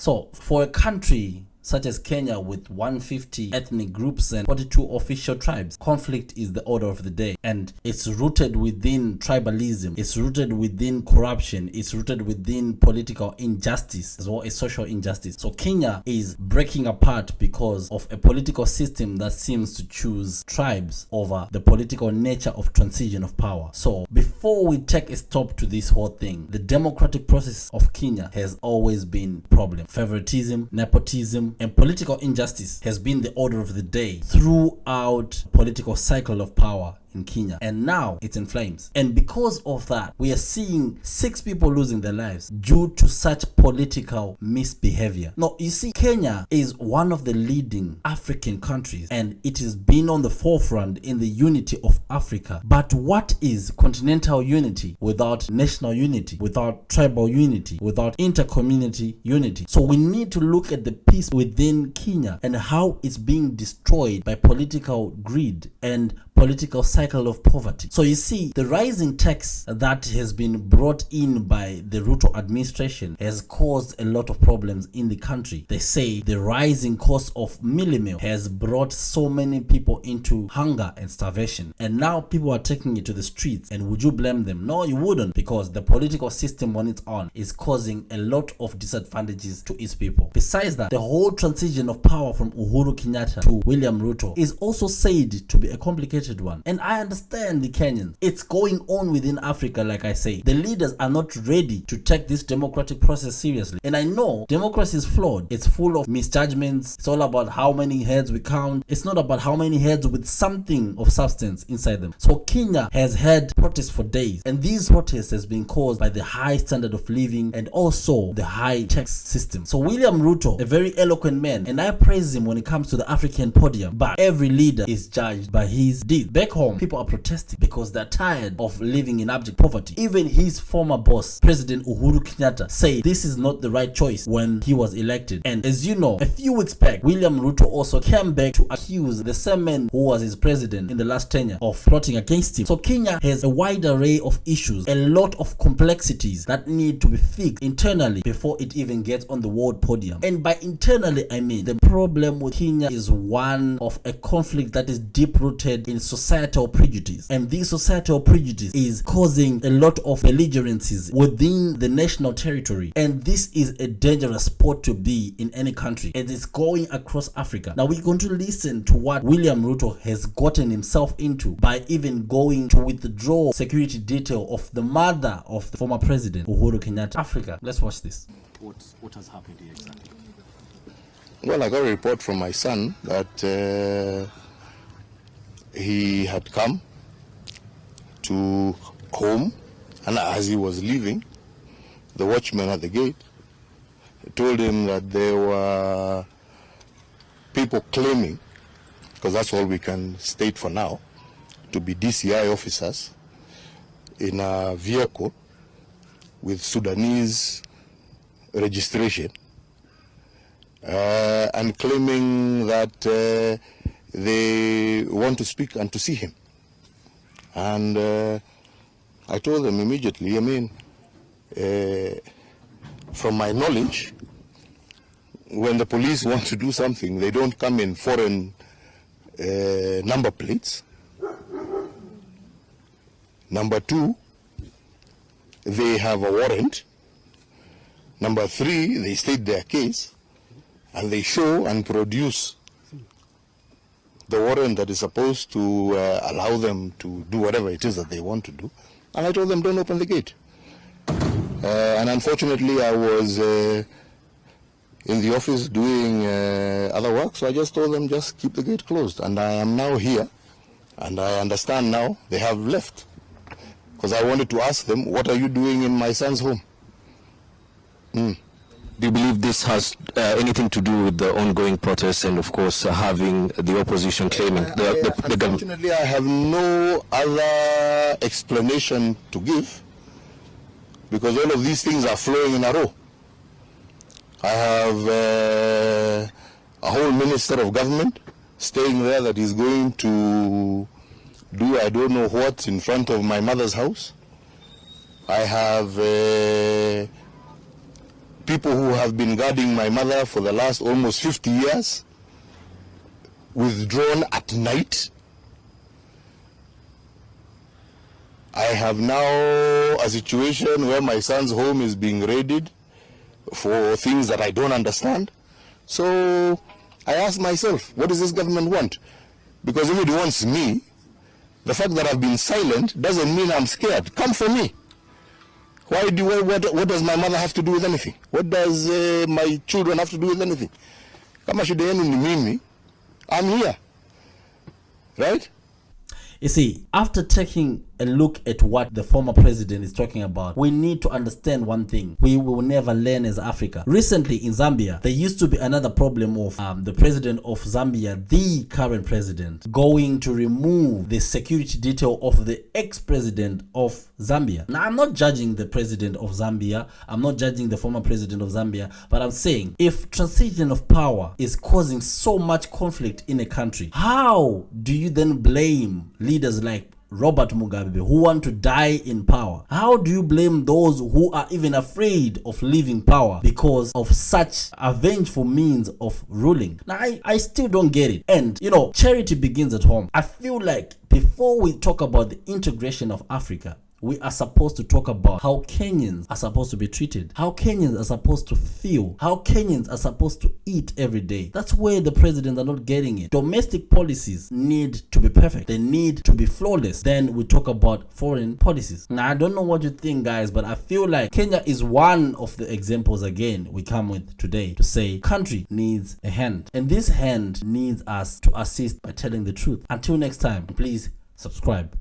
So for a country such as Kenya with 150 ethnic groups and 42 official tribes, conflict is the order of the day, and it's rooted within tribalism, it's rooted within corruption, it's rooted within political injustice as well as social injustice. So Kenya is breaking apart because of a political system that seems to choose tribes over the political nature of transition of power. So before we take a stop to this whole thing, the democratic process of Kenya has always been a problem. Favoritism, nepotism, and political injustice has been the order of the day throughout political cycle of power in Kenya, and now it's in flames. And because of that, we are seeing 6 people losing their lives due to such political misbehavior. Now, you see, Kenya is one of the leading African countries, and it has been on the forefront in the unity of Africa. But what is continental unity without national unity, without tribal unity, without inter-community unity? So we need to look at the peace within Kenya and how it's being destroyed by political greed and political cycle of poverty. So you see, the rising tax that has been brought in by the Ruto administration has caused a lot of problems in the country. They say the rising cost of mealie meal has brought so many people into hunger and starvation, and now people are taking it to the streets. And would you blame them? No, you wouldn't, because the political system on its own is causing a lot of disadvantages to its people. Besides that, the whole transition of power from Uhuru Kenyatta to William Ruto is also said to be a complicated one. And I understand the Kenyans. It's going on within Africa, like I say. The leaders are not ready to take this democratic process seriously. And I know democracy is flawed. It's full of misjudgments. It's all about how many heads we count. It's not about how many heads with something of substance inside them. So Kenya has had protests for days. And these protests has been caused by the high standard of living and also the high tax system. So William Ruto, a very eloquent man, and I praise him when it comes to the African podium, but every leader is judged by his deeds. Back home, people are protesting because they're tired of living in abject poverty. Even his former boss, President Uhuru Kenyatta, said this is not the right choice when he was elected. And as you know, a few weeks back, William Ruto also came back to accuse the same man who was his president in the last tenure of plotting against him. So Kenya has a wide array of issues, a lot of complexities that need to be fixed internally before it even gets on the world podium. And by internally, I mean the problem with Kenya is one of a conflict that is deep-rooted in societal prejudice, and this societal prejudice is causing a lot of belligerencies within the national territory, and this is a dangerous spot to be in any country, and it's going across Africa. Now we're going to listen to what William Ruto has gotten himself into by even going to withdraw security detail of the mother of the former president Uhuru Kenyatta. Africa, let's watch this. What has happened here exactly? Well, I got a report from my son that he had come to home, and as he was leaving, the watchman at the gate told him that there were people claiming, because that's all we can state for now, to be DCI officers in a vehicle with Sudanese registration, and claiming that they want to speak and to see him. And I told them immediately, I mean, from my knowledge, when the police want to do something, they don't come in foreign number plates. Number 2, they have a warrant. Number 3, they state their case, and they show and produce the warrant that is supposed to allow them to do whatever it is that they want to do. And I told them, don't open the gate. And unfortunately, I was in the office doing other work, so I just told them, just keep the gate closed. And I am now here, and I understand now they have left. Because I wanted to ask them, what are you doing in my son's home? Do you believe this has anything to do with the ongoing protests and, of course, having the opposition claiming the government? Unfortunately, I have no other explanation to give, because all of these things are flowing in a row. I have a whole minister of government staying there that is going to do I don't know what in front of my mother's house. I have people who have been guarding my mother for the last almost 50 years withdrawn at night. I have now a situation where my son's home is being raided for things that I don't understand. So I ask myself, what does this government want? Because if it wants me, the fact that I've been silent doesn't mean I'm scared. Come for me. What does my mother have to do with anything? What does my children have to do with anything? Kama shida yenu ni mimi, I'm here. Right? You see, after taking a look at what the former president is talking about, we need to understand one thing. We will never learn as Africa. Recently in Zambia, there used to be another problem of the president of Zambia, the current president, going to remove the security detail of the ex-president of Zambia. Now, I'm not judging the president of Zambia. I'm not judging the former president of Zambia. But I'm saying, if transition of power is causing so much conflict in a country, how do you then blame leaders like Robert Mugabe who want to die in power? How do you blame those who are even afraid of leaving power because of such a vengeful means of ruling? Now, I still don't get it. And, you know, charity begins at home. I feel like before we talk about the integration of Africa, we are supposed to talk about how Kenyans are supposed to be treated, how Kenyans are supposed to feel, how Kenyans are supposed to eat every day. That's where the presidents are not getting it. Domestic policies need to be perfect. They need to be flawless. Then we talk about foreign policies. Now, I don't know what you think, guys, but I feel like Kenya is one of the examples, again, we come with today to say country needs a hand. And this hand needs us to assist by telling the truth. Until next time, please subscribe.